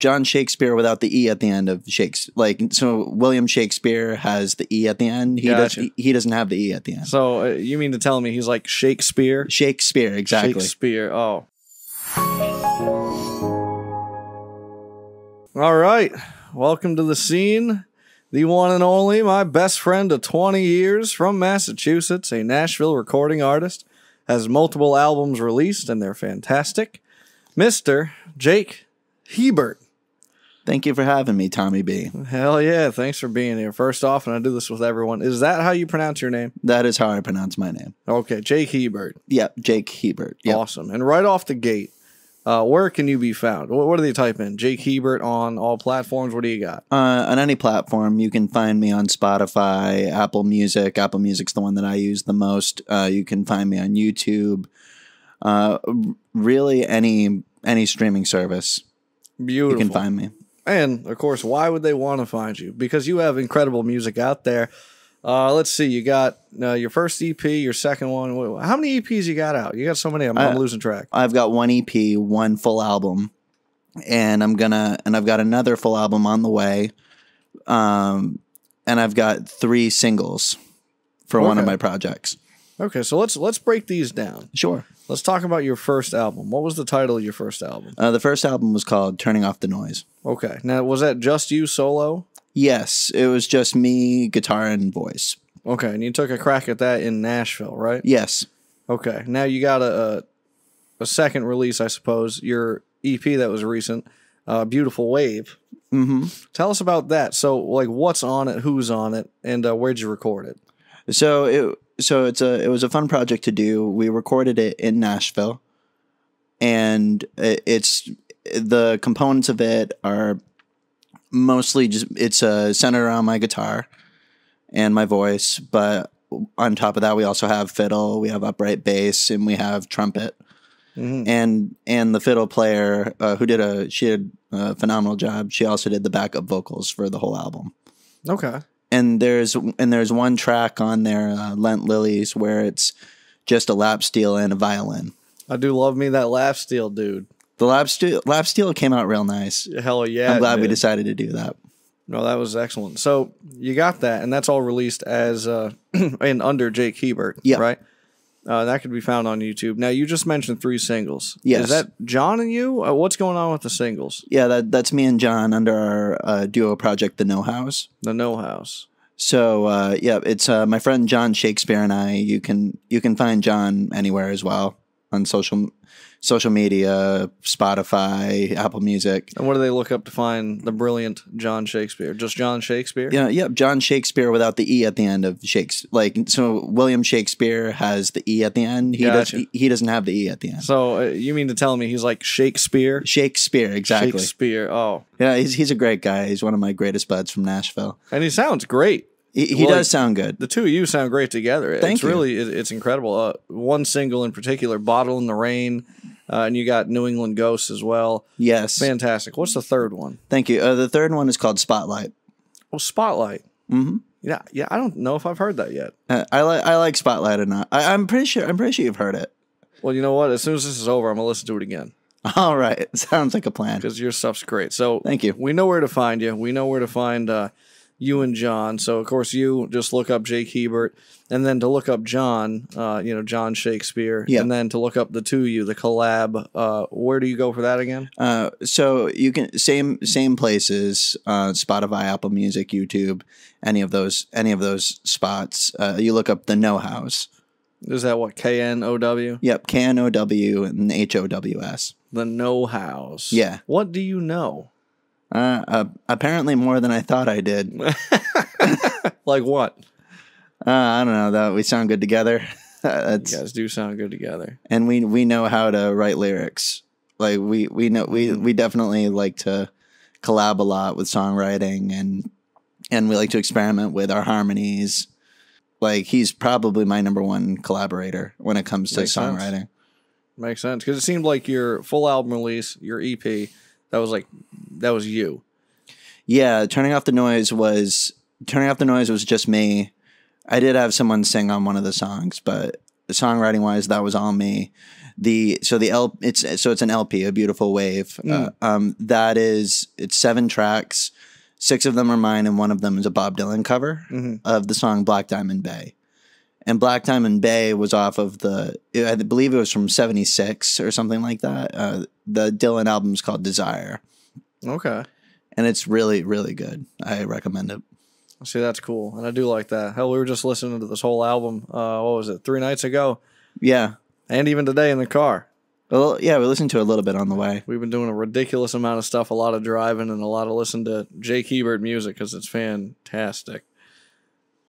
John Shakespeare without the E at the end of Shakespeare. Like, so William Shakespeare has the E at the end. He doesn't have the E at the end. So you mean to tell me he's like Shakespeare? Shakespeare, exactly. Shakespeare, oh. All right. Welcome to the scene. The one and only, my best friend of 20 years from Massachusetts, a Nashville recording artist, has multiple albums released, and they're fantastic. Mr. Jake Hebert. Thank you for having me, Tommy B. Hell yeah, thanks for being here. First off, and I do this with everyone, is that how you pronounce your name? That is how I pronounce my name. Okay, Jake Hebert. Yep, Jake Hebert. Yep. Awesome. And right off the gate, where can you be found? What do they type in? Jake Hebert on all platforms? What do you got? On any platform, you can find me on Spotify, Apple Music. Apple Music's the one that I use the most. You can find me on YouTube. Really, any streaming service. Beautiful. You can find me. And, of course, why would they want to find you? Because you have incredible music out there. Let's see. You got your first EP, your second one. How many EPs you got out? You got so many. I'm losing track. I've got one EP, one full album, and I've got another full album on the way. And I've got 3 singles for one of my projects. Okay, so let's break these down. Sure. Let's talk about your first album. What was the title of your first album? The first album was called Turning Off the Noise. Okay. Now, was that just you solo? Yes, it was just me, guitar, and voice. Okay, and you took a crack at that in Nashville, right? Yes. Okay. Now you got a second release, I suppose, your EP that was recent, Beautiful Wave. Mm-hmm. Tell us about that. So, like, what's on it, who's on it, and where'd you record it? So it was a fun project to do. We recorded it in Nashville, and it's the components of it are mostly just centered around my guitar and my voice, but on top of that, we also have fiddle, we have upright bass, and we have trumpet. Mm-hmm. And the fiddle player she did a phenomenal job. She also did the backup vocals for the whole album. Okay. And there's one track on there, Lent Lilies, where it's just a lap steel and a violin. I do love me that lap steel, dude. The lap steel came out real nice. Hell yeah. I'm glad we decided to do that. No, that was excellent. So you got that, and that's all released as under Jake Hebert, right? That could be found on YouTube. Now, you just mentioned 3 singles. Yes. Is that John and you? What's going on with the singles? Yeah, that's me and John under our duo project, The No House. The No House. So, it's my friend John Shakespeare and I. You can find John anywhere as well on social media, Spotify, Apple Music. And what do they look up to find the brilliant John Shakespeare? Just John Shakespeare? Yeah, John Shakespeare without the E at the end of Shakespeare. Like, so William Shakespeare has the E at the end. He doesn't have the E at the end. So you mean to tell me he's like Shakespeare? Shakespeare, exactly. Shakespeare, oh. Yeah, he's a great guy. He's one of my greatest buds from Nashville. And he sounds great. He does sound good. The two of you sound great together. Thank you. It's incredible. One single in particular, Bottle in the Rain, and you got New England Ghosts as well. Yes. Fantastic. What's the third one? Thank you. The third one is called Spotlight. Oh, Spotlight. Mm-hmm. Yeah. I don't know if I've heard that yet. I like Spotlight or not. I'm pretty sure you've heard it. Well, you know what? As soon as this is over, I'm gonna listen to it again. All right. Sounds like a plan. Because your stuff's great. So thank you. We know where to find you. We know where to find you and John. So, of course, you just look up Jake Hebert. And then to look up John, John Shakespeare. Yep. And then to look up the two of you, the collab. Where do you go for that again? So you can same places, Spotify, Apple Music, YouTube, any of those spots. You look up The No House. Is that what, K-N-O-W? Yep, K-N-O-W and H-O-W-S. The No House. Yeah. What do you know? Apparently more than I thought I did. Like what? I don't know. That we sound good together. You guys do sound good together, and we know how to write lyrics. Like we definitely like to collab a lot with songwriting, and we like to experiment with our harmonies. Like he's probably my number one collaborator when it comes to songwriting. Makes sense, because it seemed like your full album release, your EP, that was you. Yeah, Turning Off the Noise was just me. I did have someone sing on one of the songs, but songwriting wise, that was all me. It's an LP, A Beautiful Wave. It's 7 tracks. 6 of them are mine, and one of them is a Bob Dylan cover of the song Black Diamond Bay. And Black Diamond Bay was off of I believe it was from 76 or something like that. The Dylan album is called Desire. Okay. And it's really, really good. I recommend it. See, that's cool. And I do like that. Hell, we were just listening to this whole album, what was it, 3 nights ago? Yeah. And even today in the car. Well, yeah, we listened to it a little bit on the way. We've been doing a ridiculous amount of stuff, a lot of driving, and a lot of listening to Jake Hebert music because it's fantastic.